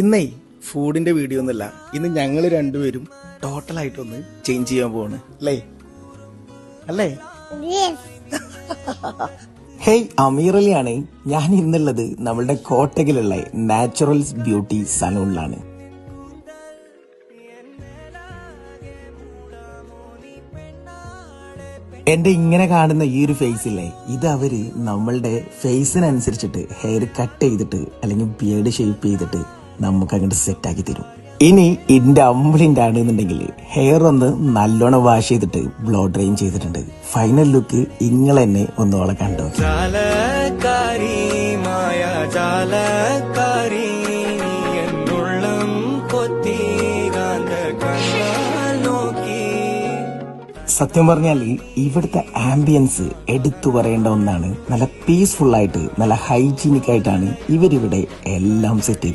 ഇന്നേ ഫുഡിന്റെ വീഡിയോ ഒന്നുമില്ല. ഇന്ന് ഞങ്ങൾ രണ്ടുപേരും ടോട്ടലായിട്ടൊന്ന് ചേഞ്ച് ചെയ്യാൻ പോവാണ്. അല്ലേ? ഹേയ്, അമീർ അലിയാണ്. ഞാൻ ഇന്നുള്ളത് നമ്മളുടെ കോട്ടകിലുള്ള നാച്ചുറൽസ് ബ്യൂട്ടി സലൂണിലാണ്. എന്റെ ഇങ്ങനെ കാണുന്ന ഈ ഒരു ഫേസ് ഇല്ലേ, ഇത് അവര് നമ്മളുടെ ഫേസിനനുസരിച്ചിട്ട് ഹെയർ കട്ട് ചെയ്തിട്ട് അല്ലെങ്കിൽ ബിയേർഡ് ഷേപ്പ് ചെയ്തിട്ട് നമുക്ക് അങ്ങോട്ട് സെറ്റ് ആക്കി തരും. ഇനി ഇന്റെ അമ്പിളിന്റെ ആണെന്നുണ്ടെങ്കിൽ ഹെയർ ഒന്ന് നല്ലോണം വാഷ് ചെയ്തിട്ട് ബ്ലോ ഡ്രെയിൻ ചെയ്തിട്ടുണ്ട്. ഫൈനൽ ലുക്ക് നിങ്ങൾ തന്നെ ഒന്നോളെ കണ്ടു. സത്യം പറഞ്ഞാൽ ഇവിടുത്തെ ആംബിയൻസ് എടുത്തു പറയേണ്ട ഒന്നാണ്. നല്ല പീസ്ഫുൾ ആയിട്ട് നല്ല ഹൈജീനിക് ആയിട്ടാണ് ഇവരിവിടെ എല്ലാം സെറ്റ് ചെയ്തത്.